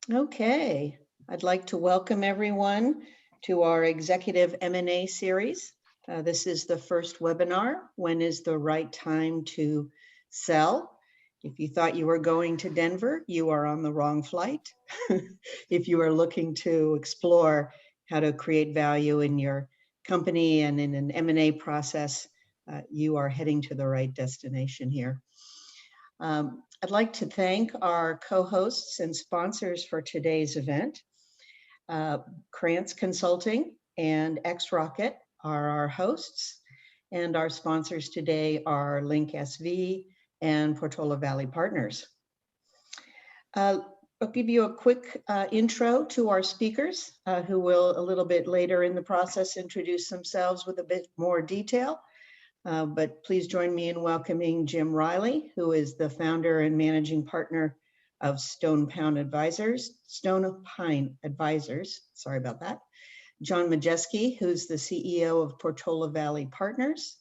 Okay, I'd like to welcome everyone to our executive M&A series. This is the first webinar, When is the Right Time to Sell? If you thought you were going to Denver, you are on the wrong flight. If you are looking to explore how to create value in your company and in an M&A process, you are heading to the right destination here. I'd like to thank our co-hosts and sponsors for today's event. Kranz Consulting and X-Rocket are our hosts, and our sponsors today are Link SV and Portola Valley Partners. I'll give you a quick intro to our speakers, who will a little bit later in the process introduce themselves with a bit more detail. But please join me in welcoming Jim Riley, who is the founder and managing partner of Stone Pine Advisors. Sorry about that. John Majeski, who's the CEO of Portola Valley Partners.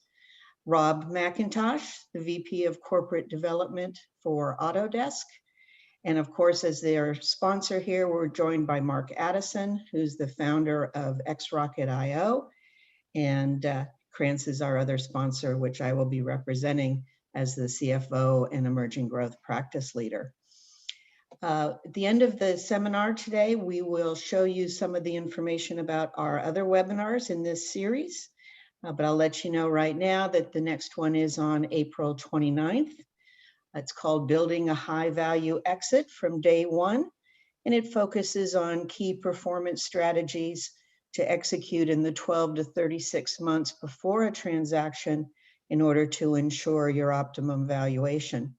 Rob McIntosh, the VP of Corporate Development for Autodesk. And of course, as their sponsor here, we're joined by Mark Addison, who's the founder of X-Rocket.io. And Kranz is our other sponsor, which I will be representing as the CFO and Emerging Growth Practice Leader. At the end of the seminar today, we will show you some of the information about our other webinars in this series. But I'll let you know right now that the next one is on April 29th. It's called Building a High Value Exit from Day One, and it focuses on key performance strategies to execute in the 12 to 36 months before a transaction in order to ensure your optimum valuation.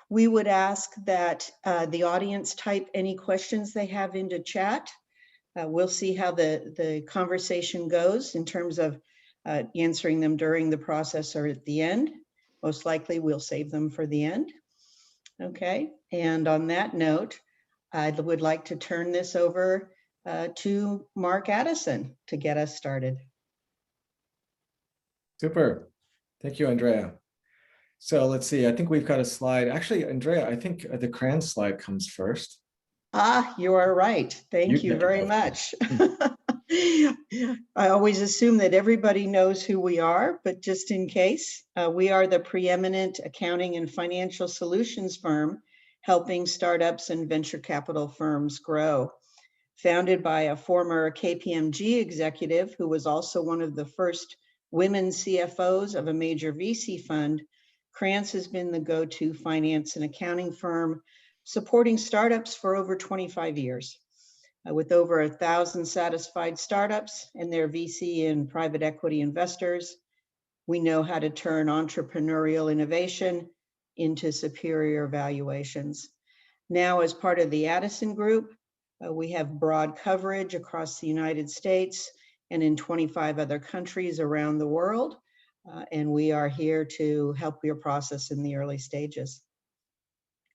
We would ask that the audience type any questions they have into chat. We'll see how the conversation goes in terms of answering them during the process or at the end. Most likely we'll save them for the end. Okay, and on that note, I would like to turn this over to Mark Addison to get us started. Super. Thank you, Andrea. So let's see, I think we've got a slide. Actually, Andrea, I think the Kranz slide comes first. Ah, you are right. Thank you very much. I always assume that everybody knows who we are, but just in case, we are the preeminent accounting and financial solutions firm helping startups and venture capital firms grow. Founded by a former KPMG executive who was also one of the first women CFOs of a major VC fund, Kranz has been the go-to finance and accounting firm supporting startups for over 25 years. With over 1,000 satisfied startups and their VC and private equity investors, we know how to turn entrepreneurial innovation into superior valuations. Now, as part of the Addison Group, we have broad coverage across the United States and in 25 other countries around the world, and we are here to help your process in the early stages.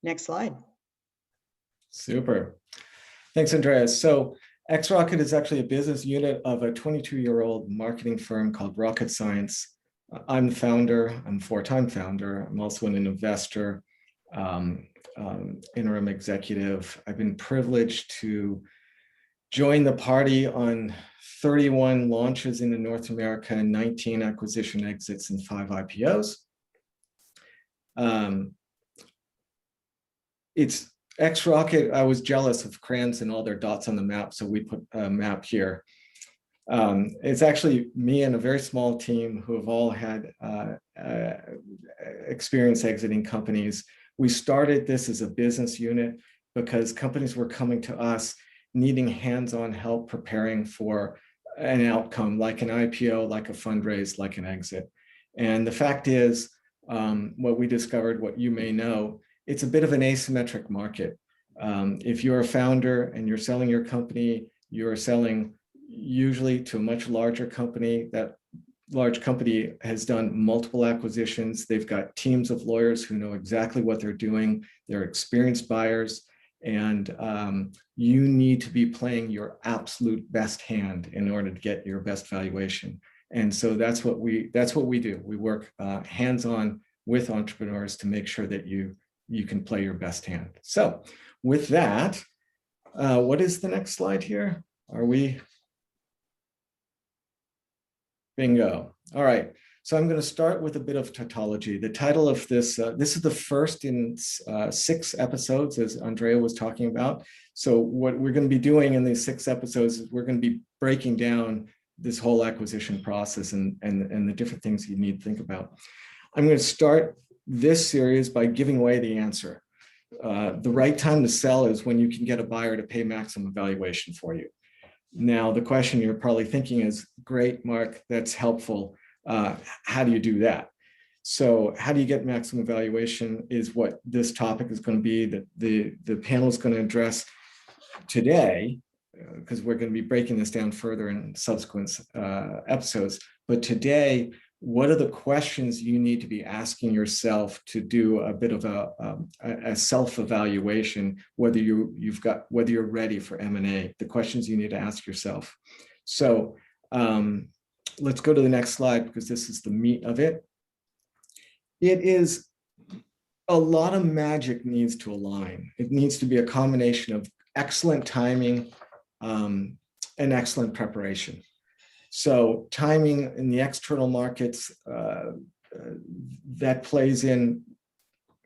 Next slide. Super. Thanks, Andreas. So X-Rocket is actually a business unit of a 22-year-old marketing firm called Rocket Science. I'm the founder, I'm a four-time founder. I'm also an investor, interim executive. I've been privileged to join the party on 31 launches in North America, 19 acquisition exits, and 5 IPOs. It's X-Rocket, I was jealous of Kranz and all their dots on the map, so we put a map here. It's actually me and a very small team who have all had experience exiting companies. We started this as a business unit because companies were coming to us needing hands-on help preparing for an outcome like an IPO, like a fundraise, like an exit. And the fact is, what we discovered, what you may know, it's a bit of an asymmetric market. If you're a founder and you're selling your company, you're selling usually to a much larger company. That large company has done multiple acquisitions. They've got teams of lawyers who know exactly what they're doing. They're experienced buyers, and you need to be playing your absolute best hand in order to get your best valuation. And so that's what we do. We work hands-on with entrepreneurs to make sure that you can play your best hand. So with that, What is the next slide here? Are we? Bingo. All right. So I'm going to start with a bit of tautology. The title of this, this is the first in 6 episodes, as Andrea was talking about. So what we're going to be doing in these 6 episodes is we're going to be breaking down this whole acquisition process and the different things you need to think about. I'm going to start this series by giving away the answer. The right time to sell is when you can get a buyer to pay maximum valuation for you. Now, the question you're probably thinking is, great, Mark, that's helpful. How do you do that? So how do you get maximum valuation is what this topic is going to be, that the panel is going to address today, because we're going to be breaking this down further in subsequent episodes. But today, what are the questions you need to be asking yourself to do a bit of a self-evaluation, whether you're ready for M&A, the questions you need to ask yourself. So let's go to the next slide, because this is the meat of it. It is a lot of magic needs to align. It needs to be a combination of excellent timing and excellent preparation. So timing in the external markets, that plays in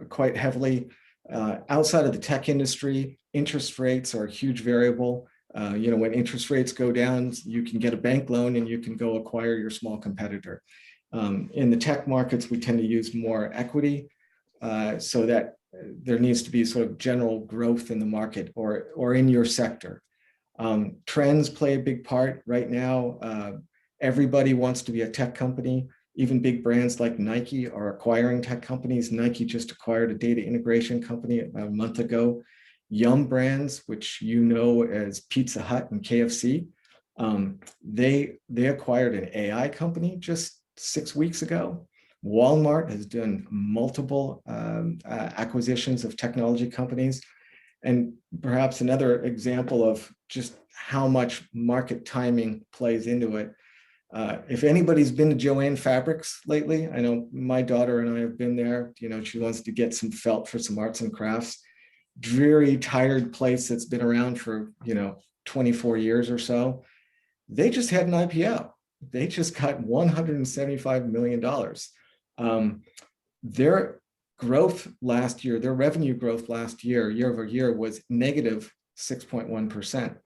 quite heavily. Outside of the tech industry, interest rates are a huge variable. When interest rates go down, you can get a bank loan and you can go acquire your small competitor. In the tech markets, we tend to use more equity, so that there needs to be sort of general growth in the market or in your sector. Trends play a big part right now. Everybody wants to be a tech company. Even big brands like Nike are acquiring tech companies. Nike just acquired a data integration company about a month ago. Yum Brands, which you know as Pizza Hut and KFC, they acquired an AI company just 6 weeks ago. Walmart has done multiple acquisitions of technology companies. And perhaps another example of just how much market timing plays into it. If anybody's been to Joann Fabrics lately, I know my daughter and I have been there. She wants to get some felt for some arts and crafts. Dreary, tired place that's been around for 24 years or so. They just had an IPO. They just got $175 million. Their growth last year, their revenue growth last year, year over year, was negative 6.1%.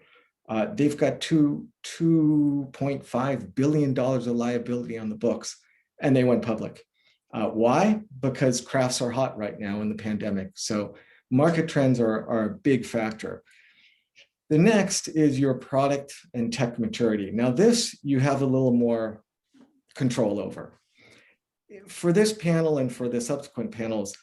They've got $2.5 billion of liability on the books, and they went public. Why? Because crafts are hot right now in the pandemic. So market trends are a big factor. The next is your product and tech maturity. Now this, you have a little more control over. For this panel and for the subsequent panels,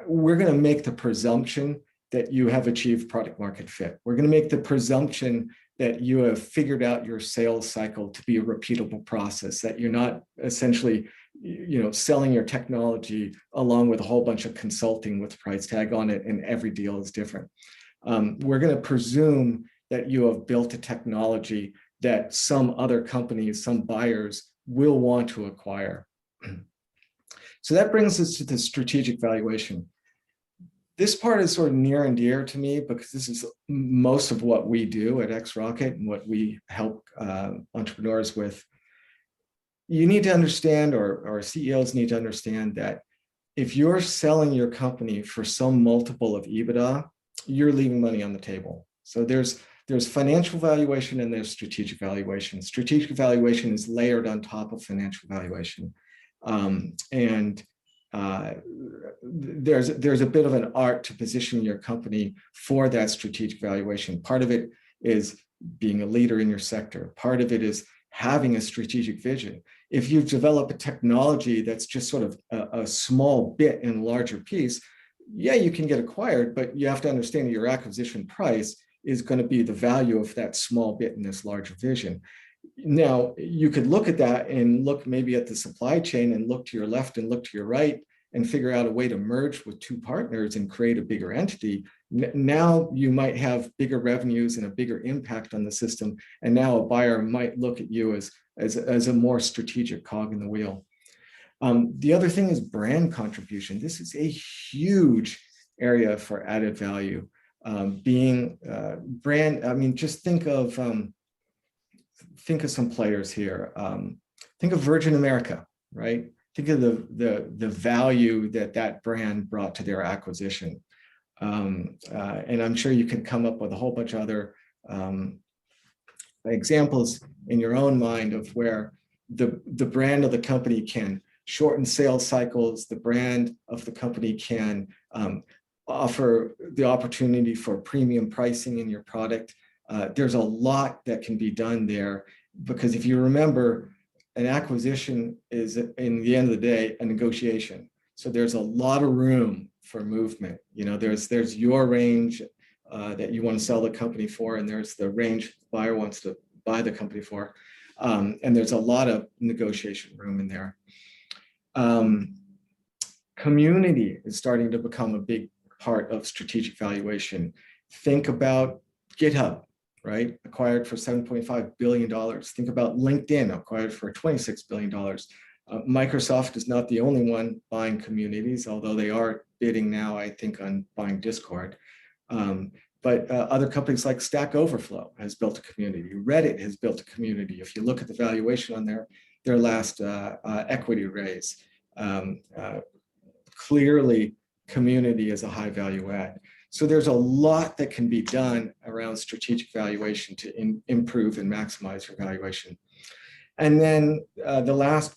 we're going to make the presumption that you have achieved product market fit. We're going to make the presumption that you have figured out your sales cycle to be a repeatable process, that you're not essentially selling your technology along with a whole bunch of consulting with price tag on it, and every deal is different. We're going to presume that you have built a technology that some other companies, some buyers will want to acquire. So that brings us to the strategic valuation. This part is sort of near and dear to me because this is most of what we do at XRocket and what we help entrepreneurs with. You need to understand, or CEOs need to understand, that if you're selling your company for some multiple of EBITDA, you're leaving money on the table. So there's financial valuation and there's strategic valuation. Strategic valuation is layered on top of financial valuation. There's a bit of an art to position your company for that strategic valuation. Part of it is being a leader in your sector. Part of it is having a strategic vision. If you develop a technology that's just sort of a small bit in a larger piece, yeah, you can get acquired, but you have to understand that your acquisition price is going to be the value of that small bit in this larger vision. Now, you could look at that and look maybe at the supply chain and look to your left and look to your right and figure out a way to merge with two partners and create a bigger entity. Now you might have bigger revenues and a bigger impact on the system. And now a buyer might look at you as a more strategic cog in the wheel. The other thing is brand contribution. This is a huge area for added value. being brand. I mean, just think of some players here. Think of Virgin America, right? Think of the value that brand brought to their acquisition. And I'm sure you can come up with a whole bunch of other examples in your own mind of where the brand of the company can shorten sales cycles. The brand of the company can offer the opportunity for premium pricing in your product. There's a lot that can be done there, because if you remember, an acquisition is, in the end of the day, a negotiation. So there's a lot of room for movement. You know, there's your range that you want to sell the company for, and there's the range the buyer wants to buy the company for. And there's a lot of negotiation room in there. Community is starting to become a big part of strategic valuation. Think about GitHub, right? Acquired for $7.5 billion. Think about LinkedIn, acquired for $26 billion. Microsoft is not the only one buying communities, although they are bidding now, I think, on buying Discord. But other companies like Stack Overflow has built a community. Reddit has built a community. If you look at the valuation on their last equity raise, clearly community is a high value add. So there's a lot that can be done around strategic valuation to improve and maximize your valuation. And then the last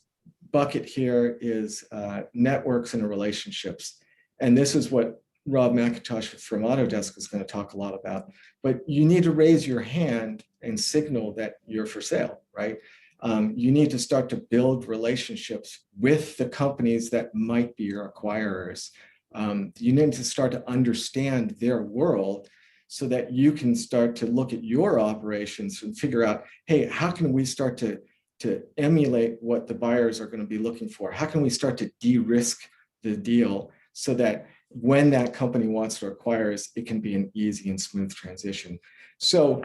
bucket here is networks and relationships. And this is what Rob McIntosh from Autodesk is going to talk a lot about. But you need to raise your hand and signal that you're for sale, right? You need to start to build relationships with the companies that might be your acquirers. You need to start to understand their world so that you can start to look at your operations and figure out, hey, how can we start to emulate what the buyers are going to be looking for? How can we start to de-risk the deal so that when that company wants to acquire us, it can be an easy and smooth transition? So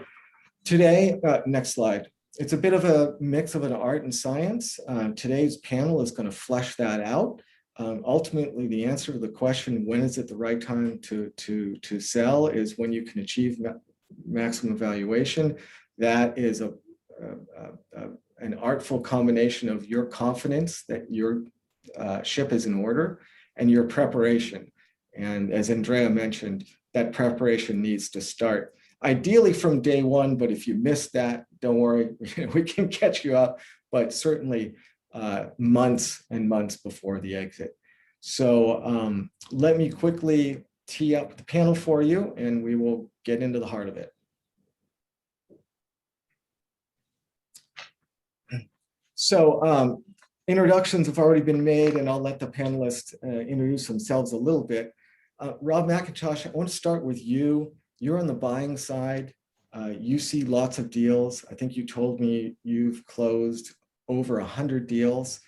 today, next slide. It's a bit of a mix of an art and science. Today's panel is going to flesh that out. Ultimately, the answer to the question, when is it the right time to sell, is when you can achieve maximum valuation. That is an artful combination of your confidence that your ship is in order and your preparation. And as Andrea mentioned, that preparation needs to start ideally from day one, but if you missed that, don't worry, we can catch you up, but certainly months and months before the exit. So let me quickly tee up the panel for you, and we will get into the heart of it. So introductions have already been made, and I'll let the panelists introduce themselves a little bit. Rob McIntosh, I want to start with you. You're on the buying side. You see lots of deals. I think you told me you've closed over 100 deals.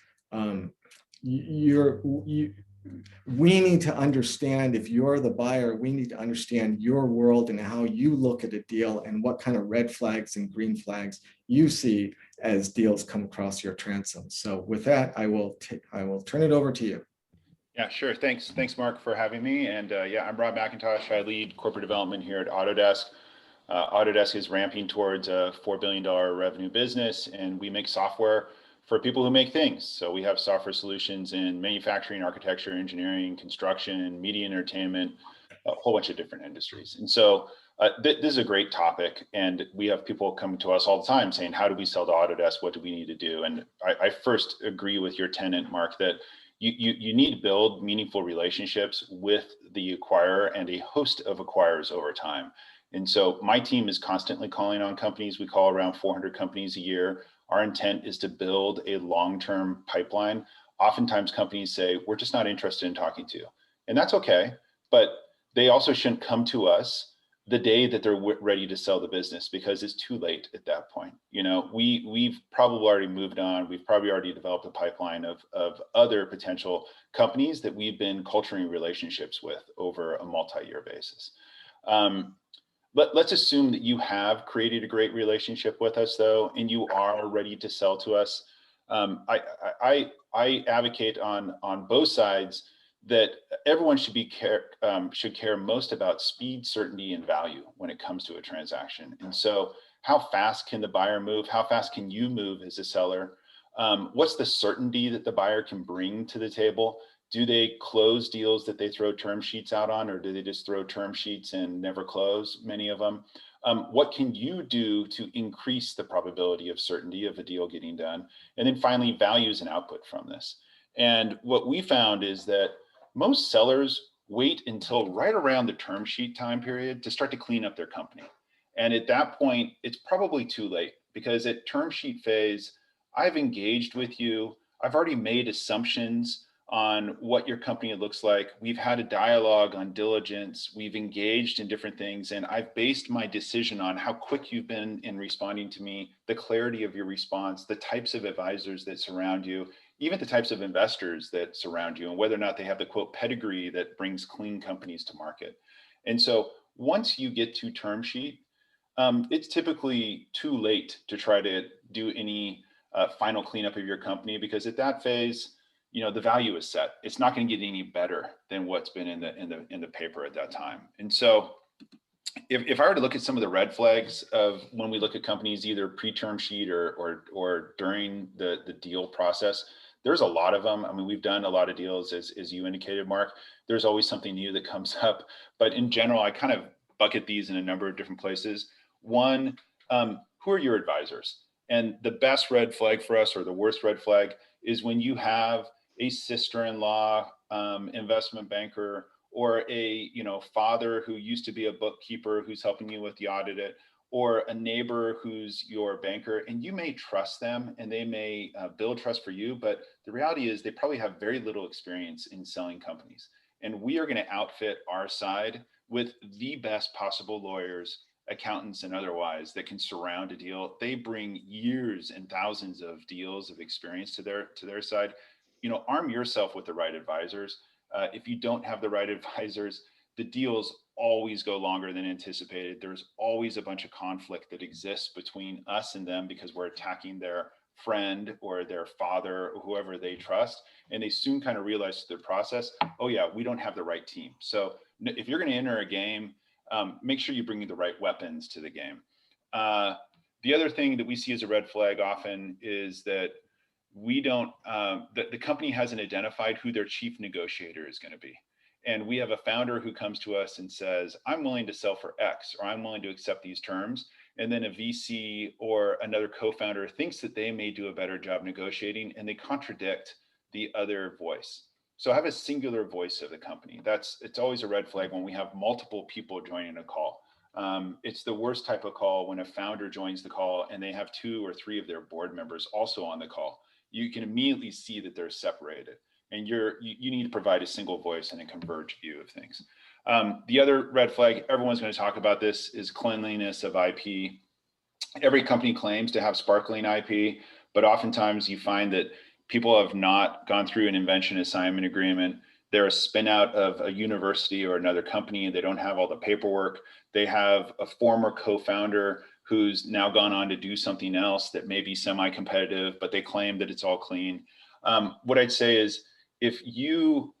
We need to understand, if you're the buyer, we need to understand your world and how you look at a deal and what kind of red flags and green flags you see as deals come across your transom. So with that, I will turn it over to you. Yeah, sure. Thanks, Mark, for having me. And yeah, I'm Rob McIntosh. I lead corporate development here at Autodesk. Autodesk is ramping towards a $4 billion revenue business, and we make software for people who make things. So we have software solutions in manufacturing, architecture, engineering, construction, media, entertainment, a whole bunch of different industries. And so this is a great topic, and we have people coming to us all the time saying, how do we sell to Autodesk? What do we need to do? And I first agree with your tenant, Mark, that you need to build meaningful relationships with the acquirer and a host of acquirers over time. And so my team is constantly calling on companies. We call around 400 companies a year. Our intent is to build a long-term pipeline. Oftentimes companies say, we're just not interested in talking to you. And that's okay, but they also shouldn't come to us the day that they're ready to sell the business, because it's too late at that point. You know, we've probably already moved on. We've probably already developed a pipeline of other potential companies that we've been culturing relationships with over a multi-year basis. Let's assume that you have created a great relationship with us, though, and you are ready to sell to us. I advocate on both sides that everyone should care most about speed, certainty, and value when it comes to a transaction. And so how fast can the buyer move? How fast can you move as a seller? What's the certainty that the buyer can bring to the table? Do they close deals that they throw term sheets out on, or do they just throw term sheets and never close, many of them? What can you do to increase the probability of certainty of a deal getting done? And then finally, values and output from this. And what we found is that most sellers wait until right around the term sheet time period to start to clean up their company. And at that point, it's probably too late, because at term sheet phase, I've engaged with you. I've already made assumptions on what your company looks like. We've had a dialogue on diligence. We've engaged in different things. And I've based my decision on how quick you've been in responding to me, the clarity of your response, the types of advisors that surround you, even the types of investors that surround you, and whether or not they have the quote pedigree that brings clean companies to market. And so once you get to term sheet, it's typically too late to try to do any final cleanup of your company, because at that phase, the value is set. It's not going to get any better than what's been in the paper at that time. And so if I were to look at some of the red flags of when we look at companies either pre-term sheet or during the deal process, there's a lot of them. I mean, we've done a lot of deals, as you indicated, Mark. There's always something new that comes up. But in general, I kind of bucket these in a number of different places. One, who are your advisors? And the best red flag for us, or the worst red flag, is when you have a sister-in-law investment banker, or a father who used to be a bookkeeper who's helping you with the audit, or a neighbor who's your banker, and you may trust them and they may build trust for you, but the reality is they probably have very little experience in selling companies. And we are going to outfit our side with the best possible lawyers, accountants, and otherwise that can surround a deal. They bring years and thousands of deals of experience to their side. Arm yourself with the right advisors. If you don't have the right advisors, the deals always go longer than anticipated. There's always a bunch of conflict that exists between us and them because we're attacking their friend or their father or whoever they trust. And they soon kind of realize through the process, oh yeah, we don't have the right team. So if you're going to enter a game, make sure you bring the right weapons to the game. The other thing that we see as a red flag often is that the company hasn't identified who their chief negotiator is going to be. And we have a founder who comes to us and says, I'm willing to sell for X, or I'm willing to accept these terms. And then a VC or another co-founder thinks that they may do a better job negotiating, and they contradict the other voice. So have a singular voice of the company. It's always a red flag when we have multiple people joining a call. It's the worst type of call when a founder joins the call and they have 2 or 3 of their board members also on the call. You can immediately see that they're separated, and you need to provide a single voice and a converged view of things. The other red flag, everyone's going to talk about this, is cleanliness of IP. Every company claims to have sparkling IP, but oftentimes you find that people have not gone through an invention assignment agreement. They're a spin out of a university or another company, and they don't have all the paperwork. They have a former co-founder who's now gone on to do something else that may be semi-competitive, but they claim that it's all clean. What I'd say is, if you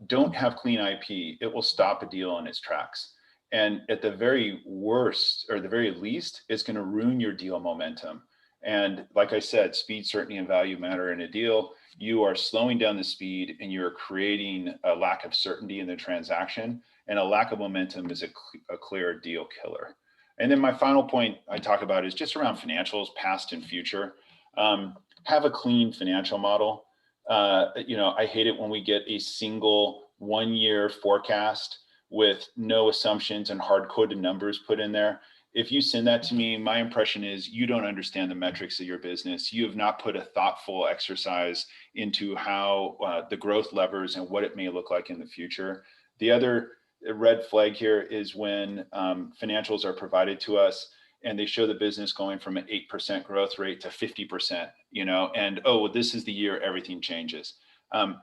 don't have clean IP, it will stop a deal in its tracks. And at the very worst, or the very least, it's going to ruin your deal momentum. And like I said, speed, certainty, and value matter in a deal. You are slowing down the speed, and you're creating a lack of certainty in the transaction, and a lack of momentum is a clear deal killer. And then my final point I talk about is just around financials, past and future. Have a clean financial model. I hate it when we get a single 1-year forecast with no assumptions and hard-coded numbers put in there. If you send that to me, my impression is you don't understand the metrics of your business. You have not put a thoughtful exercise into how the growth levers and what it may look like in the future. The other red flag here is when financials are provided to us and they show the business going from an 8% growth rate to 50%, and this is the year everything changes.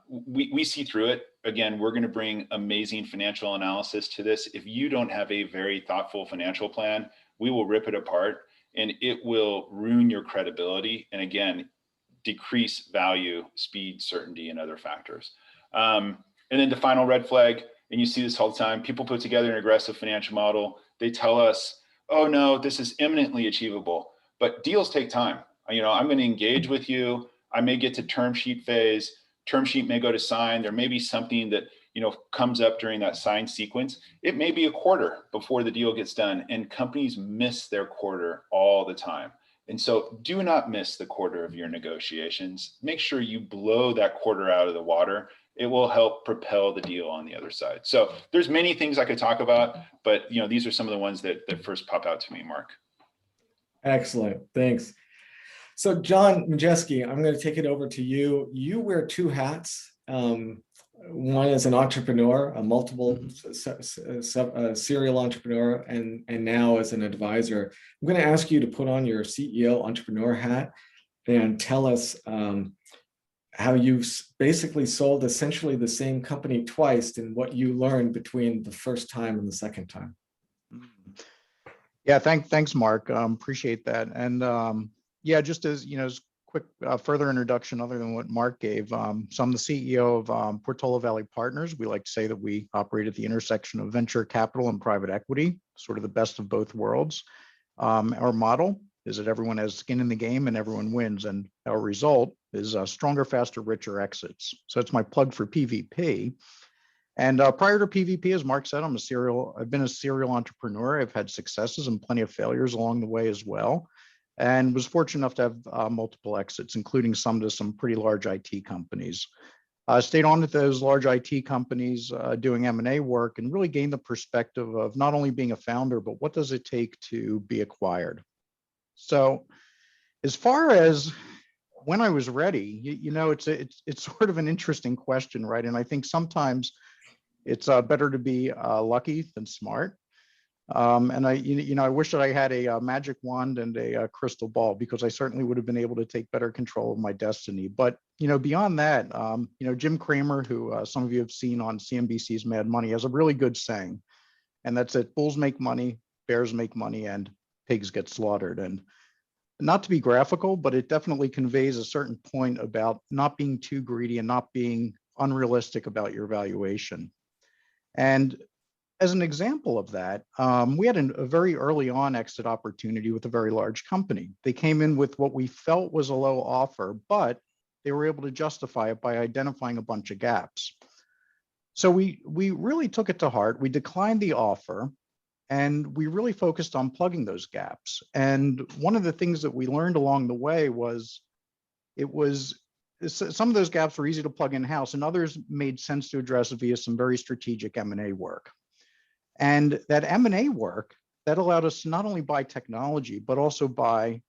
We see through it. Again, we're going to bring amazing financial analysis to this. If you don't have a very thoughtful financial plan, we will rip it apart, and it will ruin your credibility. And again, decrease value, speed, certainty, and other factors. And then the final red flag, and you see this all the time, people put together an aggressive financial model. They tell us, oh no, this is imminently achievable, but deals take time. I'm going to engage with you. I may get to term sheet phase. Term sheet may go to sign. There may be something that, comes up during that sign sequence. It may be a quarter before the deal gets done, and companies miss their quarter all the time. And so do not miss the quarter of your negotiations. Make sure you blow that quarter out of the water. It will help propel the deal on the other side. So there's many things I could talk about, but these are some of the ones that first pop out to me, Mark. Excellent, thanks. So John Majeski, I'm going to take it over to you. You wear two hats. One is an entrepreneur, a multiple serial entrepreneur, and now as an advisor. I'm going to ask you to put on your CEO entrepreneur hat and tell us how you basically sold essentially the same company twice and what you learned between the first time and the second time. Yeah, thanks, Mark. Appreciate that. And yeah, just as as quick further introduction, other than what Mark gave. So I'm the CEO of Portola Valley Partners. We like to say that we operate at the intersection of venture capital and private equity, sort of the best of both worlds. Our model is that everyone has skin in the game and everyone wins, and our result is stronger, faster, richer exits. So it's my plug for PVP. And prior to PVP, as Mark said, I've been a serial entrepreneur. I've had successes and plenty of failures along the way as well, and was fortunate enough to have multiple exits, including some to some pretty large IT companies. Stayed on at those large IT companies doing M&A work, and really gained the perspective of not only being a founder, but what does it take to be acquired. So as far as when I was ready, it's sort of an interesting question, right? And I think sometimes it's better to be lucky than smart. And I wish that I had a magic wand and a crystal ball, because I certainly would have been able to take better control of my destiny. But beyond that, Jim Cramer, who some of you have seen on CNBC's Mad Money, has a really good saying, and that's that bulls make money, bears make money, and pigs get slaughtered. And not to be graphical, but it definitely conveys a certain point about not being too greedy and not being unrealistic about your valuation. And as an example of that, we had a very early on exit opportunity with a very large company. They came in with what we felt was a low offer, but they were able to justify it by identifying a bunch of gaps. So we really took it to heart. We declined the offer, and we really focused on plugging those gaps. And one of the things that we learned along the way was some of those gaps were easy to plug in-house, and others made sense to address via some very strategic M&A work. And that M&A work, that allowed us to not only buy technology, but also buy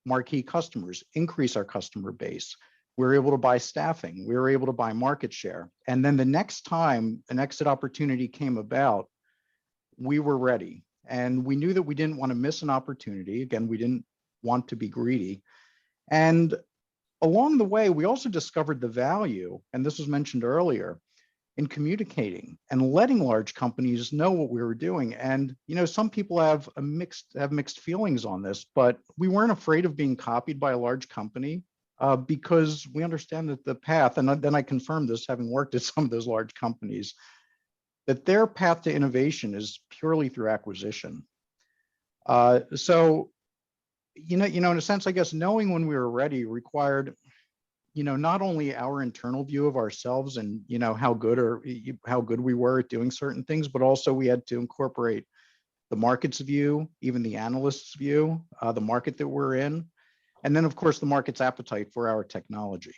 marquee customers, increase our customer base. We were able to buy staffing. We were able to buy market share. And then the next time an exit opportunity came about, we were ready. And we knew that we didn't want to miss an opportunity. Again, we didn't want to be greedy. And along the way, we also discovered the value, and this was mentioned earlier, in communicating and letting large companies know what we were doing. And some people have mixed feelings on this, but we weren't afraid of being copied by a large company because we understand that the path, and then I confirmed this having worked at some of those large companies, that their path to innovation is purely through acquisition. So in a sense, I guess knowing when we were ready required not only our internal view of ourselves and how good we were at doing certain things, but also we had to incorporate the market's view, even the analyst's view, the market that we're in, and then of course the market's appetite for our technology.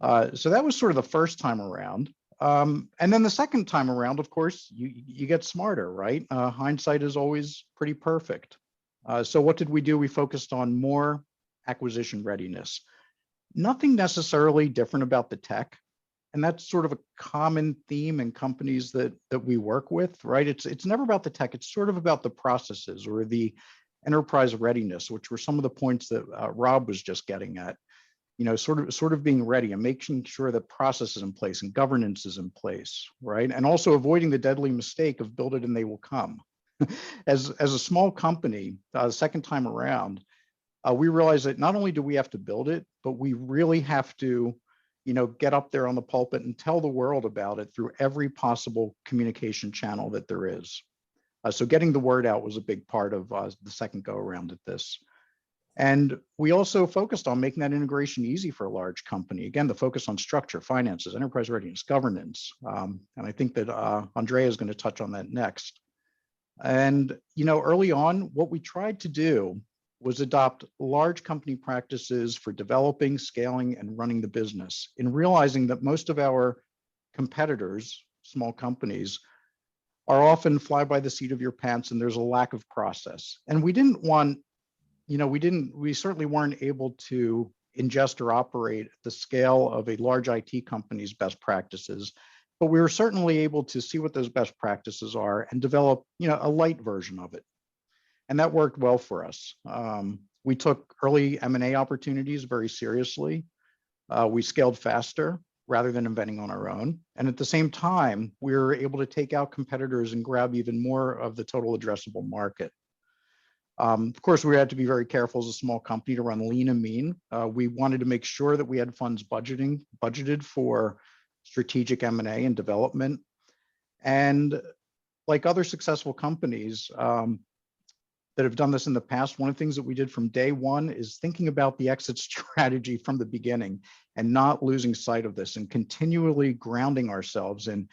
So that was sort of the first time around. And then the second time around, of course, you get smarter, right? Hindsight is always pretty perfect. So what did we do? We focused on more acquisition readiness. Nothing necessarily different about the tech. And that's sort of a common theme in companies that we work with, right? It's never about the tech. It's sort of about the processes or the enterprise readiness, which were some of the points that Rob was just getting at. Sort of being ready and making sure that process is in place and governance is in place, right? And also avoiding the deadly mistake of build it and they will come. As a small company, the second time around, we realized that not only do we have to build it, but we really have to get up there on the pulpit and tell the world about it through every possible communication channel that there is. So getting the word out was a big part of the second go around at this. And we also focused on making that integration easy for a large company. Again, the focus on structure, finances, enterprise readiness, governance. And I think that Andrea is going to touch on that next. And, early on, what we tried to do was adopt large company practices for developing, scaling, and running the business, in realizing that most of our competitors, small companies, are often fly by the seat of your pants, and there's a lack of process. And we didn't want, we certainly weren't able to ingest or operate at the scale of a large IT company's best practices, but we were certainly able to see what those best practices are and develop, a light version of it. And that worked well for us. We took early M&A opportunities very seriously. We scaled faster rather than inventing on our own. And at the same time, we were able to take out competitors and grab even more of the total addressable market. Of course, we had to be very careful as a small company to run lean and mean. We wanted to make sure that we had funds budgeted for strategic M&A and development. And like other successful companies that have done this in the past, one of the things that we did from day one is thinking about the exit strategy from the beginning and not losing sight of this and continually grounding ourselves in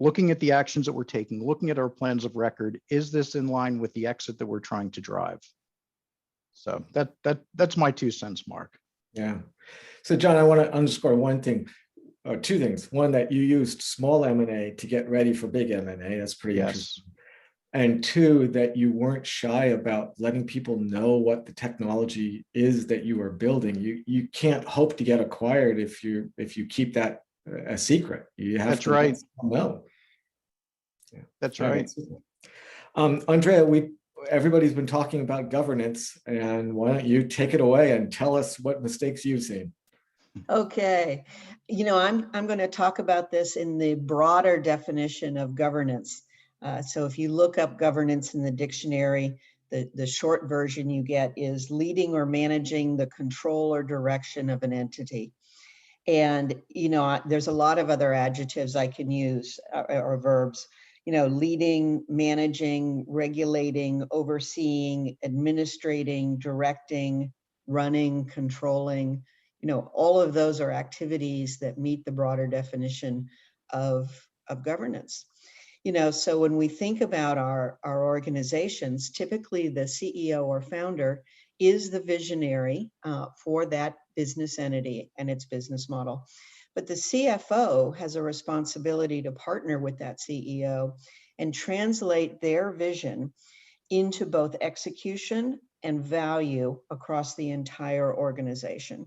looking at the actions that we're taking, looking at our plans of record. Is this in line with the exit that we're trying to drive? So that's my 2 cents, Mark. Yeah. So John, I want to underscore one thing, or 2 things. One, that you used small M&A to get ready for big M&A. That's pretty interesting. And 2, that you weren't shy about letting people know what the technology is that you are building. You can't hope to get acquired if you keep that a secret. You have That's to right. let people know. Yeah. That's right. Andrea, everybody's been talking about governance, and why don't you take it away and tell us what mistakes you've seen? Okay. I'm going to talk about this in the broader definition of governance. So if you look up governance in the dictionary, the short version you get is leading or managing the control or direction of an entity. And, there's a lot of other adjectives I can use or verbs, leading, managing, regulating, overseeing, administrating, directing, running, controlling. All of those are activities that meet the broader definition of governance. So when we think about our organizations, typically the CEO or founder is the visionary for that business entity and its business model. But the CFO has a responsibility to partner with that CEO and translate their vision into both execution and value across the entire organization.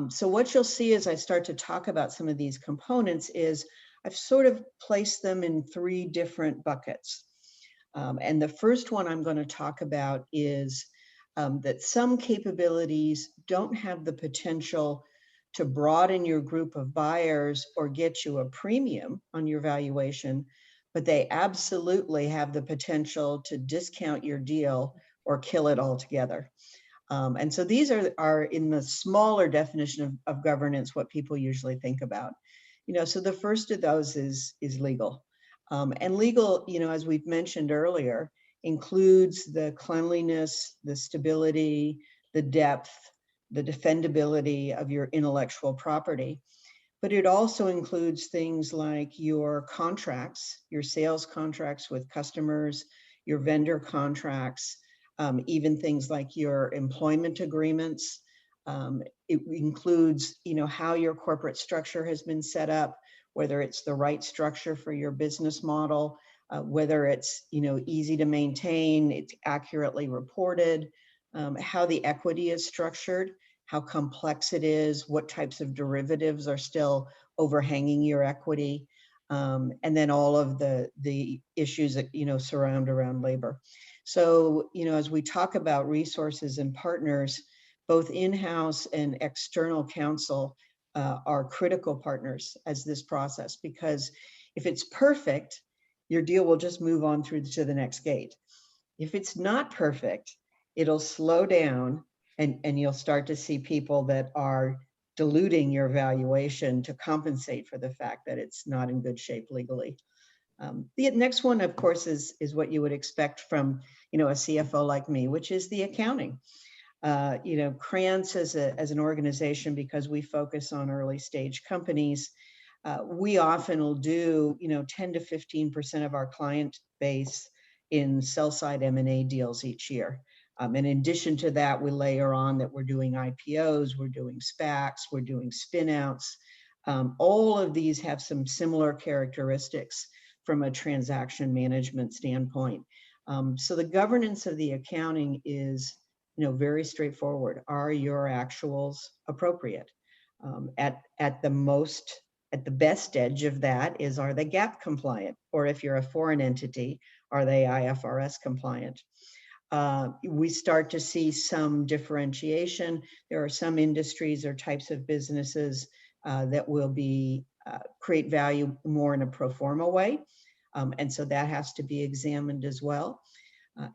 So what you'll see as I start to talk about some of these components is I've sort of placed them in 3 different buckets. And the first one I'm going to talk about is that some capabilities don't have the potential to broaden your group of buyers or get you a premium on your valuation, but they absolutely have the potential to discount your deal or kill it altogether. And so these are in the smaller definition of governance, what people usually think about. So the first of those is legal. And legal, as we've mentioned earlier, includes the cleanliness, the stability, the depth, the defendability of your intellectual property. But it also includes things like your contracts, your sales contracts with customers, your vendor contracts, even things like your employment agreements. It includes, how your corporate structure has been set up, whether it's the right structure for your business model, whether it's, easy to maintain, it's accurately reported, how the equity is structured, how complex it is, what types of derivatives are still overhanging your equity, and then all of the issues that, surround around labor. So, as we talk about resources and partners, both in-house and external counsel are critical partners as this process, because if it's perfect, your deal will just move on through to the next gate. If it's not perfect, it'll slow down and you'll start to see people that are diluting your valuation to compensate for the fact that it's not in good shape legally. The next one, of course, is what you would expect from, a CFO like me, which is the accounting. Kranz as an organization, because we focus on early stage companies, we often will do, 10 to 15% of our client base in sell-side M&A deals each year. And in addition to that, we layer on that we're doing IPOs, we're doing SPACs, we're doing spin-outs. All of these have some similar characteristics from a transaction management standpoint. So the governance of the accounting is, very straightforward. Are your actuals appropriate? At the best edge of that is, are they GAAP compliant? Or if you're a foreign entity, are they IFRS compliant? We start to see some differentiation. There are some industries or types of businesses that will create value more in a pro forma way. And so that has to be examined as well.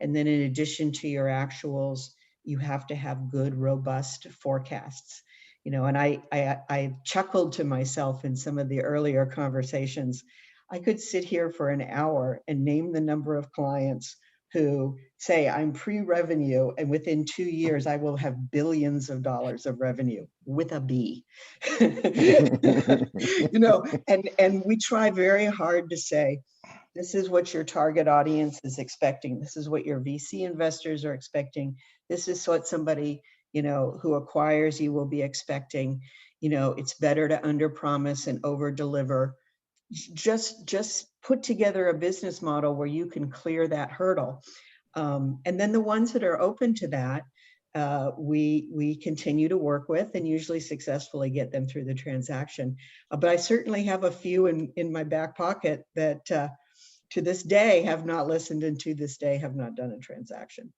And then in addition to your actuals, you have to have good, robust forecasts. And I chuckled to myself in some of the earlier conversations. I could sit here for an hour and name the number of clients who say, I'm pre-revenue, and within 2 years, I will have billions of dollars of revenue with a B. And we try very hard to say, this is what your target audience is expecting. This is what your VC investors are expecting. This is what somebody, who acquires you will be expecting. It's better to underpromise and over-deliver. Just put together a business model where you can clear that hurdle. And then the ones that are open to that, we continue to work with and usually successfully get them through the transaction. But I certainly have a few in my back pocket that to this day have not listened and to this day have not done a transaction.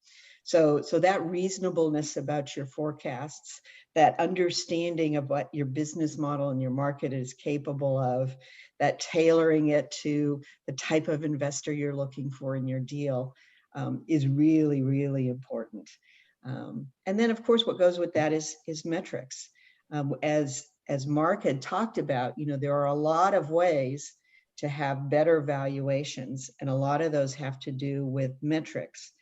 So that reasonableness about your forecasts, that understanding of what your business model and your market is capable of, that tailoring it to the type of investor you're looking for in your deal is really, really important. And then, of course, what goes with that is metrics. As Mark had talked about, there are a lot of ways to have better valuations, and a lot of those have to do with metrics.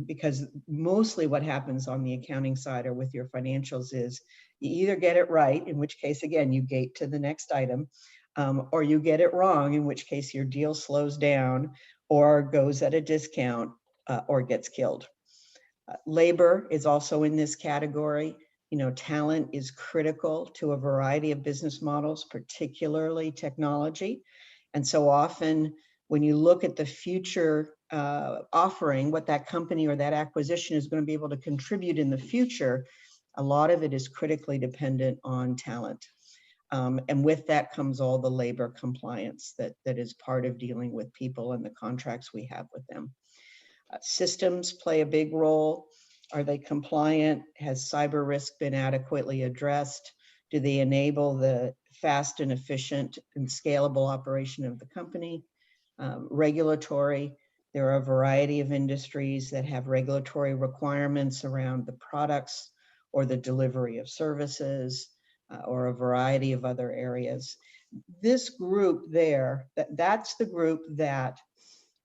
Because mostly what happens on the accounting side or with your financials is you either get it right, in which case, again, you gate to the next item, or you get it wrong, in which case your deal slows down or goes at a discount or gets killed. Labor is also in this category. Talent is critical to a variety of business models, particularly technology. And so often when you look at the future offering, what that company or that acquisition is going to be able to contribute in the future, a lot of it is critically dependent on talent. And with that comes all the labor compliance that is part of dealing with people and the contracts we have with them. Systems play a big role. Are they compliant? Has cyber risk been adequately addressed? Do they enable the fast and efficient and scalable operation of the company? Regulatory. There are a variety of industries that have regulatory requirements around the products or the delivery of services or a variety of other areas. This group there, that's the group that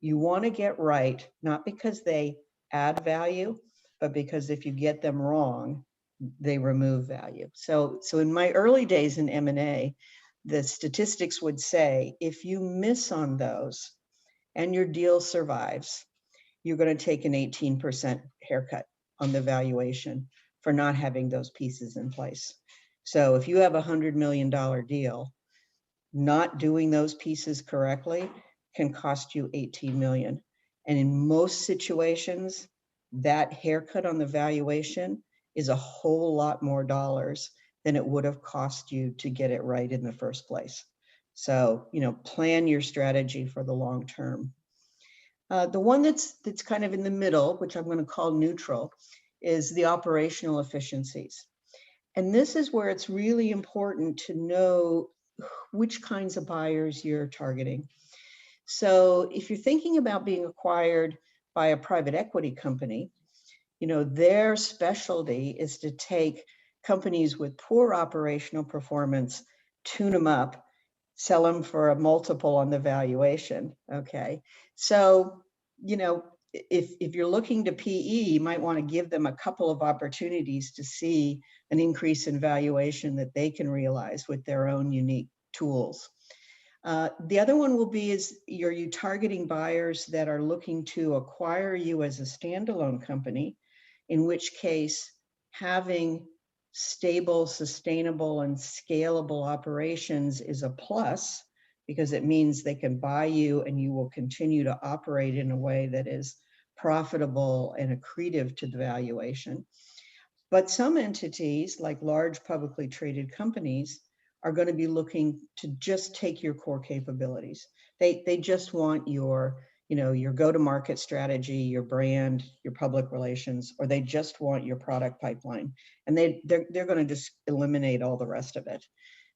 you want to get right, not because they add value, but because if you get them wrong, they remove value. So in my early days in M&A, the statistics would say, if you miss on those and your deal survives, you're going to take an 18% haircut on the valuation for not having those pieces in place. So if you have a $100 million deal, not doing those pieces correctly can cost you 18 million. And in most situations, that haircut on the valuation is a whole lot more dollars than it would have cost you to get it right in the first place. So, plan your strategy for the long term. The one that's kind of in the middle, which I'm going to call neutral, is the operational efficiencies. And this is where it's really important to know which kinds of buyers you're targeting. So if you're thinking about being acquired by a private equity company, their specialty is to take companies with poor operational performance, tune them up, sell them for a multiple on the valuation. Okay. So, if you're looking to PE, you might want to give them a couple of opportunities to see an increase in valuation that they can realize with their own unique tools. The other one will be are you targeting buyers that are looking to acquire you as a standalone company, in which case having stable, sustainable, and scalable operations is a plus, because it means they can buy you and you will continue to operate in a way that is profitable and accretive to the valuation. But some entities, like large publicly traded companies, are going to be looking to just take your core capabilities. They just want your go-to-market strategy, your brand, your public relations, or they just want your product pipeline. And they're going to just eliminate all the rest of it.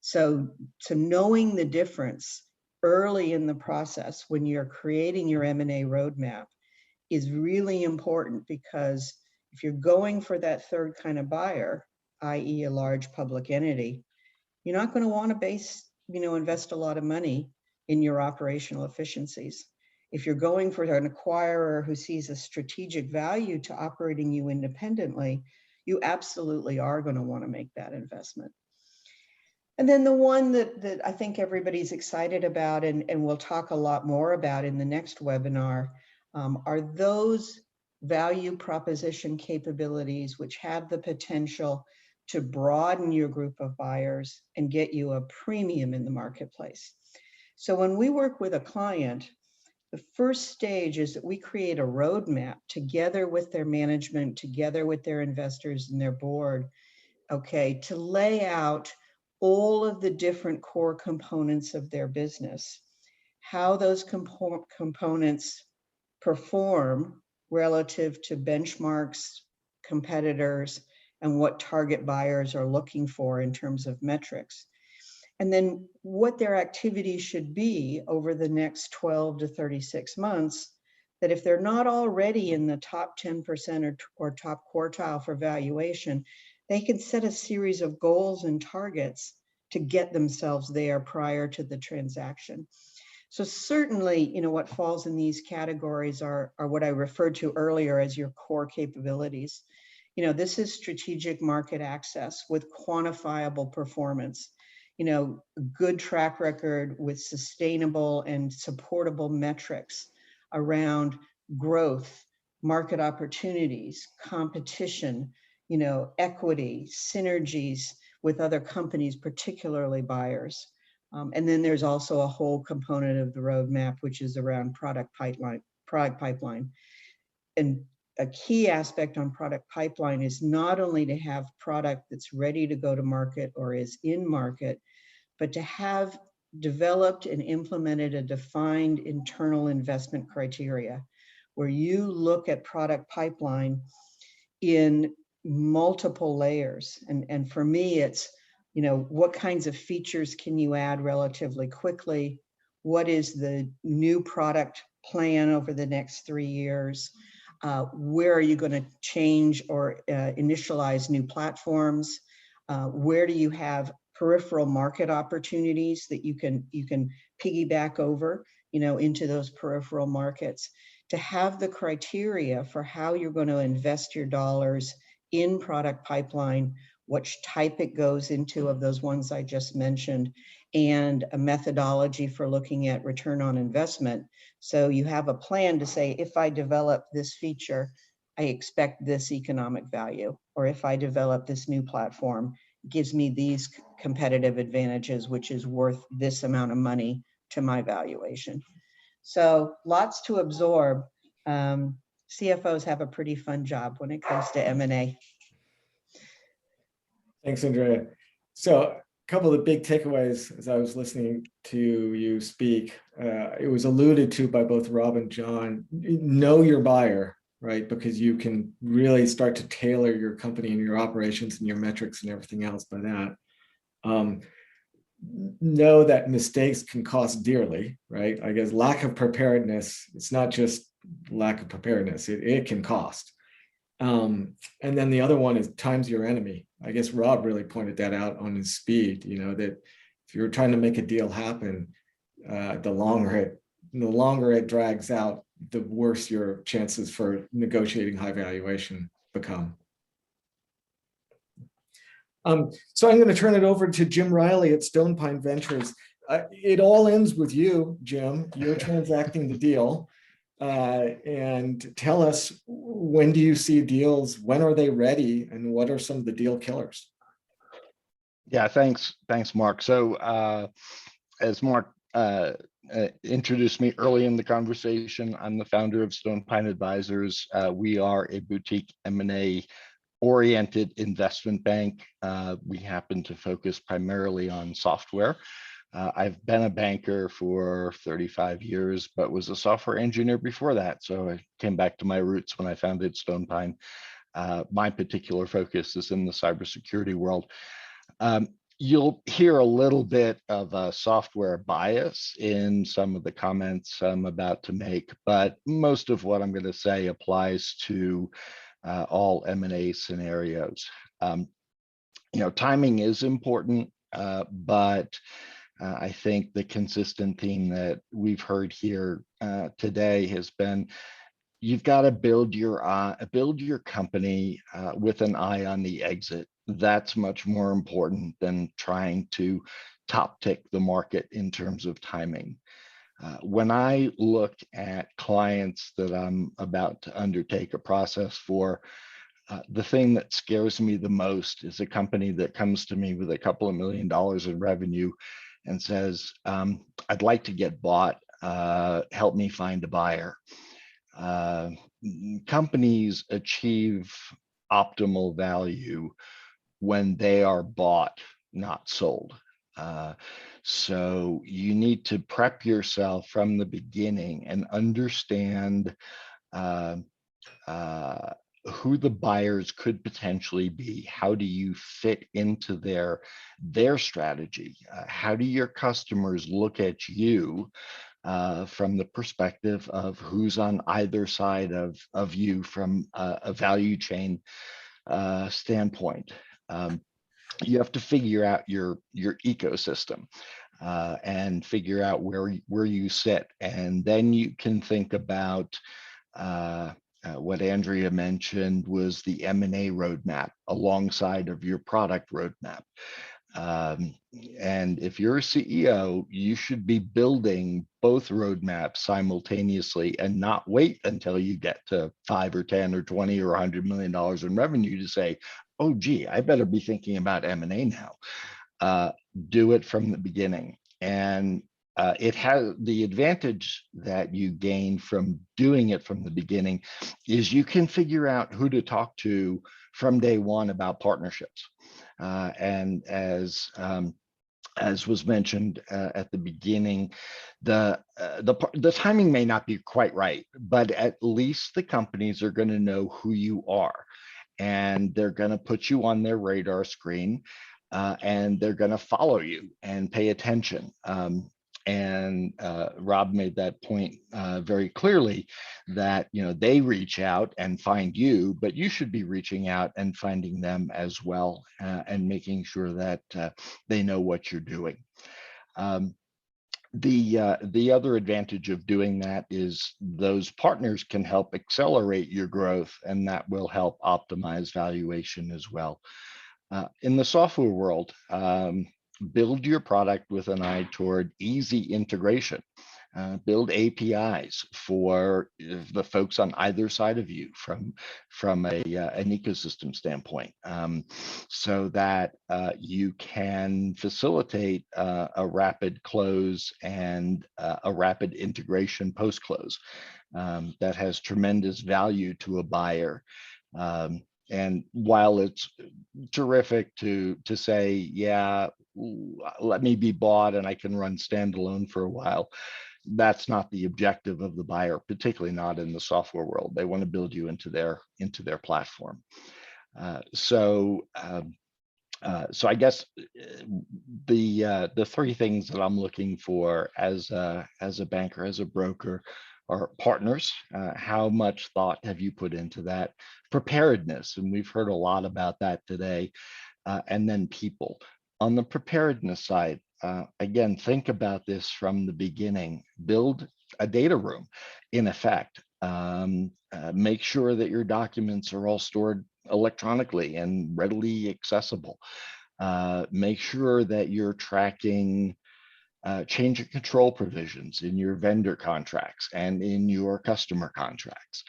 So knowing the difference early in the process when you're creating your M&A roadmap is really important, because if you're going for that third kind of buyer, i.e. a large public entity, you're not going to want to invest a lot of money in your operational efficiencies. If you're going for an acquirer who sees a strategic value to operating you independently, you absolutely are going to want to make that investment. And then the one that I think everybody's excited about, and we'll talk a lot more about in the next webinar, are those value proposition capabilities which have the potential to broaden your group of buyers and get you a premium in the marketplace. So when we work with a client, the first stage is that we create a roadmap together with their management, together with their investors and their board, okay, to lay out all of the different core components of their business, how those components perform relative to benchmarks, competitors, and what target buyers are looking for in terms of metrics. And then what their activities should be over the next 12 to 36 months, that if they're not already in the top 10% or top quartile for valuation, they can set a series of goals and targets to get themselves there prior to the transaction. So certainly, what falls in these categories are what I referred to earlier as your core capabilities. This is strategic market access with quantifiable performance, good track record with sustainable and supportable metrics around growth, market opportunities, competition, equity, synergies with other companies, particularly buyers. And then there's also a whole component of the roadmap, which is around product pipeline. And a key aspect on product pipeline is not only to have product that's ready to go to market or is in market, but to have developed and implemented a defined internal investment criteria where you look at product pipeline in multiple layers. And for me, it's, what kinds of features can you add relatively quickly? What is the new product plan over the next 3 years? Where are you going to change or initialize new platforms? Where do you have peripheral market opportunities that you can piggyback over, into those peripheral markets? To have the criteria for how you're going to invest your dollars in product pipeline, which type it goes into of those ones I just mentioned, and a methodology for looking at return on investment. So you have a plan to say, if I develop this feature, I expect this economic value, or if I develop this new platform, it gives me these competitive advantages, which is worth this amount of money to my valuation. So lots to absorb. CFOs have a pretty fun job when it comes to M&A. Thanks, Andrea. So a couple of the big takeaways as I was listening to you speak, it was alluded to by both Rob and John. Know your buyer, right? Because you can really start to tailor your company and your operations and your metrics and everything else by that. Know that mistakes can cost dearly, right? I guess lack of preparedness, it's not just lack of preparedness, it can cost. And then the other one is time's your enemy. I guess Rob really pointed that out on his speed, that if you're trying to make a deal happen, the longer it drags out, the worse your chances for negotiating high valuation become. So I'm going to turn it over to Jim Riley at Stone Pine Ventures. It all ends with you, Jim. You're transacting the deal. And tell us, when do you see deals? When are they ready? And what are some of the deal killers? Yeah, thanks, Mark. So as Mark introduced me early in the conversation, I'm the founder of Stone Pine Advisors. We are a boutique M&A oriented investment bank. We happen to focus primarily on software. I've been a banker for 35 years, but was a software engineer before that. So I came back to my roots when I founded Stone Pine. My particular focus is in the cybersecurity world. You'll hear a little bit of a software bias in some of the comments I'm about to make, but most of what I'm going to say applies to all M&A scenarios. Timing is important, but I think the consistent theme that we've heard here today has been, you've got to build your company with an eye on the exit. That's much more important than trying to top tick the market in terms of timing. When I look at clients that I'm about to undertake a process for, the thing that scares me the most is a company that comes to me with a couple of $1 million in revenue and says, I'd like to get bought, help me find a buyer. Companies achieve optimal value when they are bought, not sold. So you need to prep yourself from the beginning and understand who the buyers could potentially be. How do you fit into their strategy? How do your customers look at you from the perspective of who's on either side of you from a value chain standpoint? You have to figure out your ecosystem and figure out where you sit, and then you can think about what Andrea mentioned was the M&A roadmap alongside of your product roadmap. And if you're a CEO, you should be building both roadmaps simultaneously and not wait until you get to 5 or 10 or 20 or $100 million in revenue to say, oh, gee, I better be thinking about M&A now. Do it from the beginning. And it has the advantage that you gain from doing it from the beginning is you can figure out who to talk to from day one about partnerships. And as was mentioned at the beginning, the timing may not be quite right, but at least the companies are going to know who you are, and they're going to put you on their radar screen, and they're going to follow you and pay attention. And Rob made that point very clearly that they reach out and find you, but you should be reaching out and finding them as well, and making sure that they know what you're doing. The other advantage of doing that is those partners can help accelerate your growth, and that will help optimize valuation as well. In the software world, build your product with an eye toward easy integration. Build APIs for the folks on either side of you from an ecosystem standpoint, so that you can facilitate a rapid close and a rapid integration post-close that has tremendous value to a buyer. And while it's terrific to say, yeah, let me be bought and I can run standalone for a while, that's not the objective of the buyer, particularly not in the software world. They want to build you into their platform. So I guess the three things that I'm looking for as a banker, as a broker, or partners? How much thought have you put into that? Preparedness, and we've heard a lot about that today. And then people. On the preparedness side, again, think about this from the beginning. Build a data room, in effect. Make sure that your documents are all stored electronically and readily accessible. Make sure that you're tracking change of control provisions in your vendor contracts and in your customer contracts.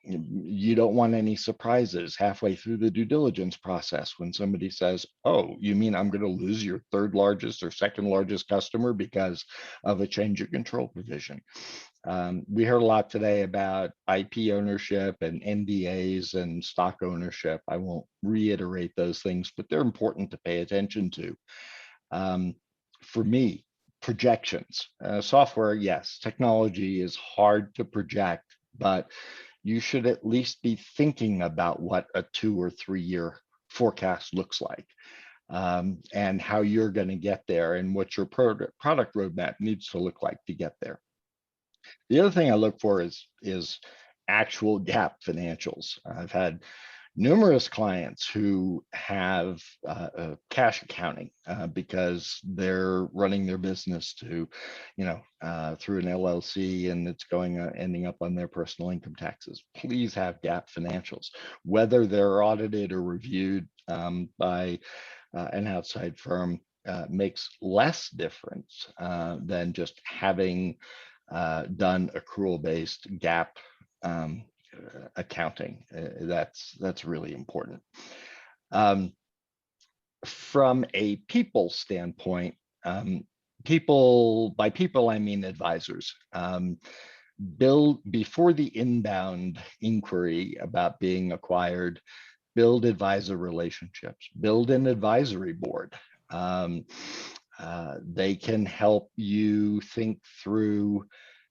You don't want any surprises halfway through the due diligence process when somebody says, oh, you mean I'm going to lose your third largest or second largest customer because of a change of control provision. We heard a lot today about IP ownership and NDAs and stock ownership. I won't reiterate those things, but they're important to pay attention to. For me, projections. Software, yes, technology is hard to project, but you should at least be thinking about what a 2 or 3 year forecast looks like, and how you're going to get there and what your product roadmap needs to look like to get there. The other thing I look for is actual GAAP financials. I've had numerous clients who have cash accounting because they're running their business to, through an LLC, and it's ending up on their personal income taxes. Please have GAAP financials, whether they're audited or reviewed by an outside firm. Makes less difference than just having done accrual-based GAAP accounting. That's really important. From a people standpoint, by people I mean advisors. Build, before the inbound inquiry about being acquired, build advisor relationships, build an advisory board. They can help you think through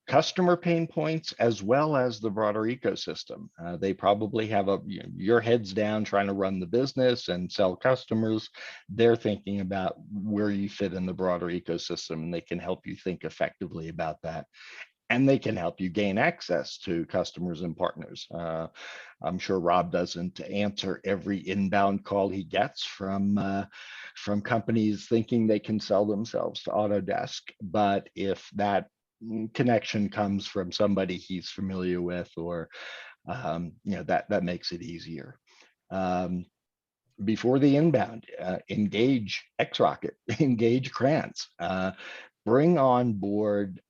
customer pain points as well as the broader ecosystem. They probably have your heads down trying to run the business and sell customers. They're thinking about where you fit in the broader ecosystem, and they can help you think effectively about that. And they can help you gain access to customers and partners. I'm sure Rob doesn't answer every inbound call he gets from companies thinking they can sell themselves to Autodesk. But if that connection comes from somebody he's familiar with, or that makes it easier. Before the inbound, engage XRocket, engage Kranz. Bring on board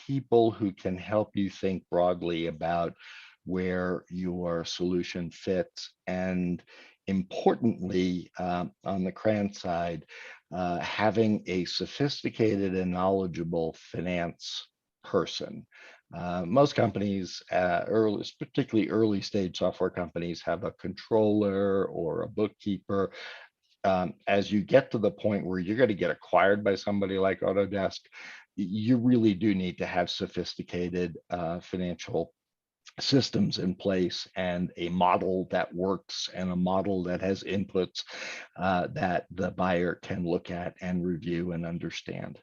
people who can help you think broadly about where your solution fits, and importantly, on the Kranz side, having a sophisticated and knowledgeable finance person. Most companies, particularly early stage software companies, have a controller or a bookkeeper. As you get to the point where you're going to get acquired by somebody like Autodesk, you really do need to have sophisticated financial systems in place, and a model that works, and a model that has inputs that the buyer can look at and review and understand.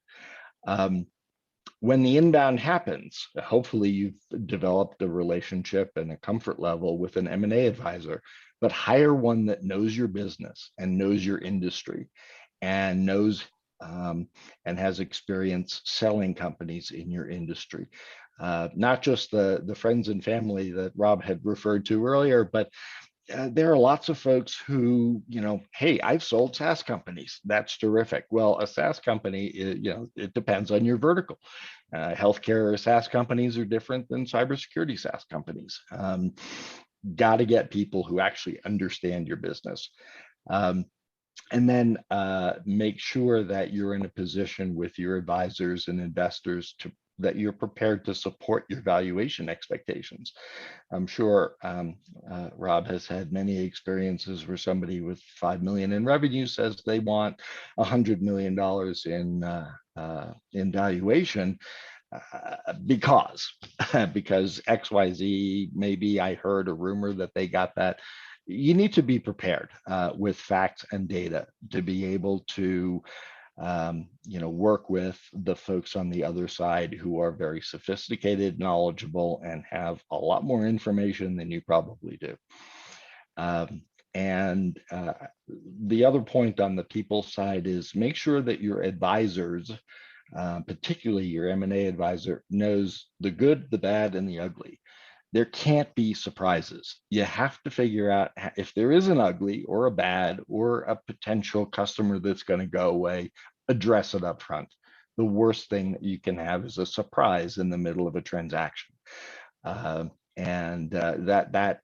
When the inbound happens, hopefully you've developed a relationship and a comfort level with an M&A advisor, but hire one that knows your business and knows your industry and knows and has experience selling companies in your industry. Not just the friends and family that Rob had referred to earlier, but there are lots of folks who, hey, I've sold SaaS companies. That's terrific. Well, a SaaS company, it depends on your vertical. Healthcare SaaS companies are different than cybersecurity SaaS companies. Got to get people who actually understand your business. And then make sure that you're in a position with your advisors and investors that you're prepared to support your valuation expectations. I'm sure Rob has had many experiences where somebody with 5 million in revenue says they want $100 million in valuation because XYZ, maybe I heard a rumor that they got that. You need to be prepared with facts and data to be able to work with the folks on the other side who are very sophisticated, knowledgeable, and have a lot more information than you probably do. And the other point on the people side is make sure that your advisors, particularly your M&A advisor, knows the good, the bad, and the ugly. There can't be surprises. You have to figure out if there is an ugly or a bad or a potential customer that's going to go away, address it up front. The worst thing that you can have is a surprise in the middle of a transaction. That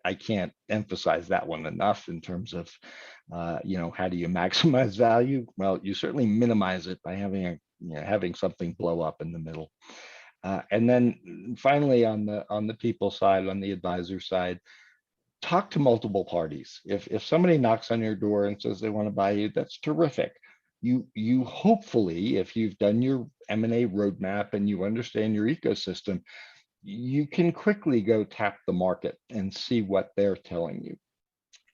I can't emphasize that one enough in terms of, how do you maximize value? Well, you certainly minimize it by having something blow up in the middle. And then finally, on the people side, on the advisor side, talk to multiple parties. If somebody knocks on your door and says they want to buy you, that's terrific. You hopefully, if you've done your M&A roadmap and you understand your ecosystem, you can quickly go tap the market and see what they're telling you.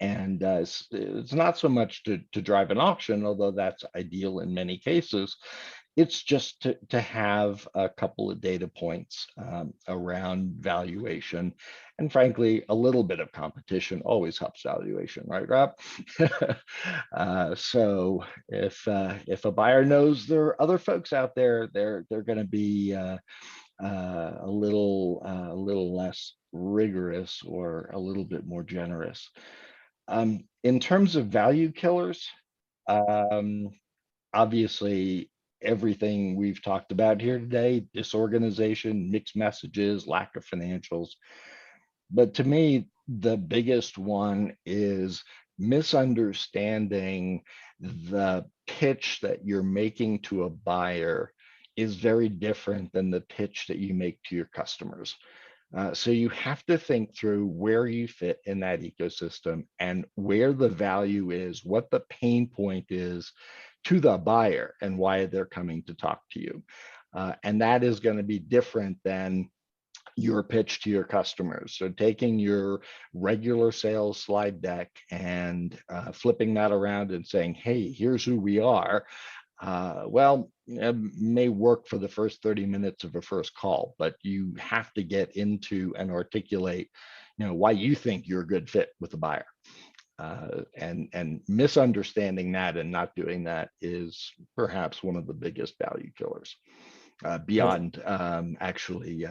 And it's not so much to drive an auction, although that's ideal in many cases. It's just to have a couple of data points around valuation. And frankly, a little bit of competition always helps valuation, right, Rob? So if a buyer knows there are other folks out there, they're going to be a little less rigorous or a little bit more generous. In terms of value killers, obviously everything we've talked about here today, disorganization, mixed messages, lack of financials. But to me, the biggest one is misunderstanding the pitch that you're making to a buyer is very different than the pitch that you make to your customers. So you have to think through where you fit in that ecosystem and where the value is, what the pain point is to the buyer and why they're coming to talk to you. And that is going to be different than your pitch to your customers. So taking your regular sales slide deck and flipping that around and saying, hey, here's who we are. Well, it may work for the first 30 minutes of a first call, but you have to get into and articulate, why you think you're a good fit with the buyer. And misunderstanding that and not doing that is perhaps one of the biggest value killers, beyond actually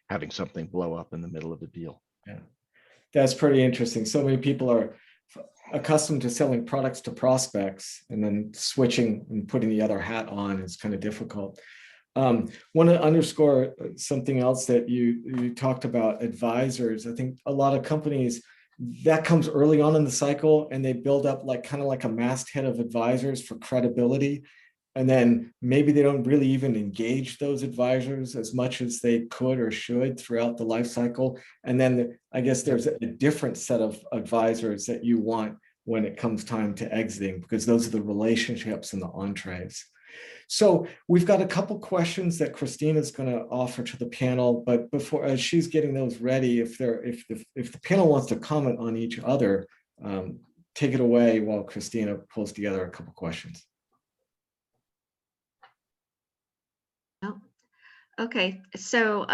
having something blow up in the middle of a deal. Yeah, that's pretty interesting. So many people are accustomed to selling products to prospects, and then switching and putting the other hat on is kind of difficult. Want to underscore something else that you talked about, advisors. I think a lot of companies, that comes early on in the cycle, and they build up kind of like a masthead of advisors for credibility. And then maybe they don't really even engage those advisors as much as they could or should throughout the life cycle. And then I guess there's a different set of advisors that you want when it comes time to exiting, because those are the relationships and the entrees. So we've got a couple questions that Christina's going to offer to the panel, but before, as she's getting those ready, if the panel wants to comment on each other, take it away while Christina pulls together a couple questions. Okay, so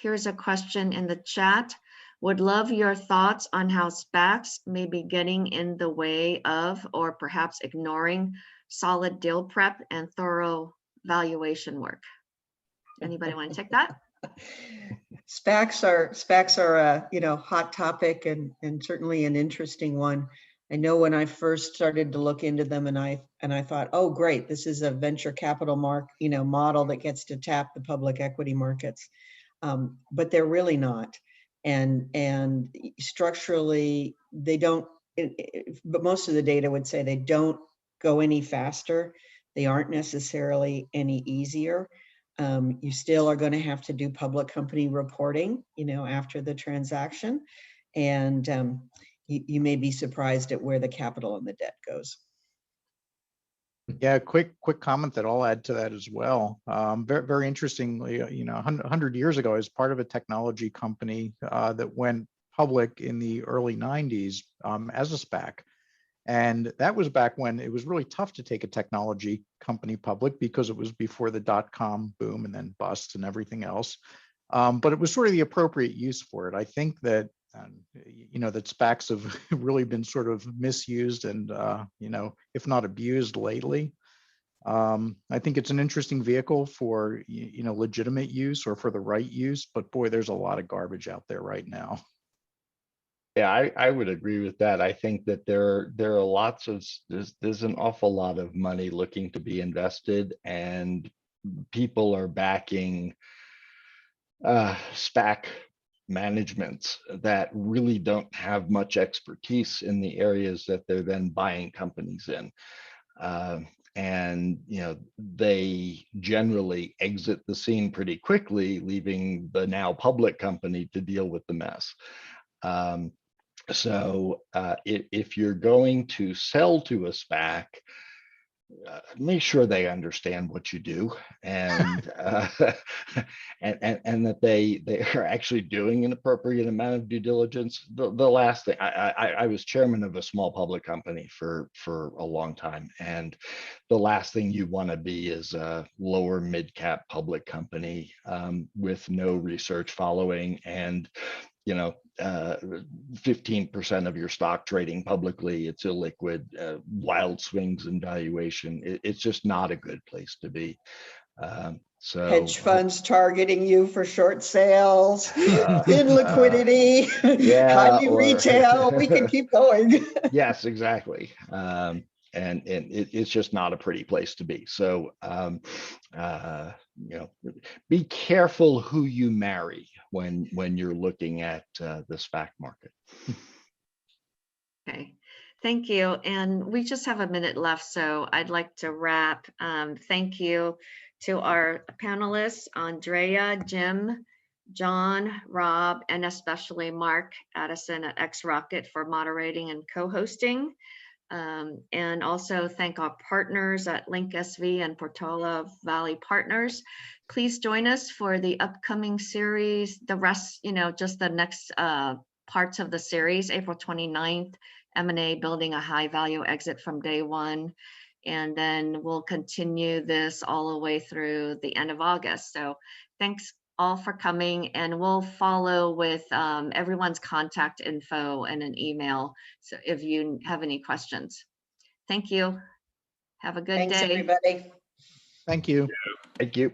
here's a question in the chat. Would love your thoughts on how SPACs may be getting in the way of, or perhaps ignoring, solid deal prep and thorough valuation work. Anybody want to take that? SPACs are a hot topic and certainly an interesting one. I know when I first started to look into them, and I thought, oh great, this is a venture capital model that gets to tap the public equity markets, but they're really not. And structurally they don't. But most of the data would say they don't go any faster. They aren't necessarily any easier. You still are going to have to do public company reporting, after the transaction, and you may be surprised at where the capital and the debt goes. Yeah, quick comment that I'll add to that as well. Very, very interestingly, 100 years ago, as part of a technology company that went public in the early 90s as a SPAC, And that was back when it was really tough to take a technology company public because it was before the dot-com boom and then bust and everything else. But it was sort of the appropriate use for it. I think that, that SPACs have really been sort of misused and, if not abused lately. I think it's an interesting vehicle for, legitimate use or for the right use, but boy, there's a lot of garbage out there right now. Yeah, I would agree with that. I think that there are lots of, there's an awful lot of money looking to be invested, and people are backing SPAC managements that really don't have much expertise in the areas that they're then buying companies in. And they generally exit the scene pretty quickly, leaving the now public company to deal with the mess. So if you're going to sell to a SPAC, make sure they understand what you do, and and that they are actually doing an appropriate amount of due diligence. The last thing, I was chairman of a small public company for a long time, and the last thing you want to be is a lower mid-cap public company with no research following, and 15% of your stock trading publicly, it's illiquid, wild swings in valuation. It's just not a good place to be. So hedge funds targeting you for short sales, illiquidity, highly retail. We can keep going. Yes, exactly. And it's just not a pretty place to be. So, be careful who you marry when you're looking at the SPAC market. Okay, thank you. And we just have a minute left, so I'd like to wrap. Thank you to our panelists, Andrea, Jim, John, Rob, and especially Mark Addison at XRocket for moderating and co-hosting. And also thank our partners at Link SV and Portola Valley Partners. Please join us for the upcoming series, the rest, just the next parts of the series, April 29th, M&A Building a High Value Exit from Day One. And then we'll continue this all the way through the end of August. So thanks all for coming, and we'll follow with everyone's contact info and an email. So if you have any questions, thank you. Have a good day. Thanks, everybody. Thank you. Thank you.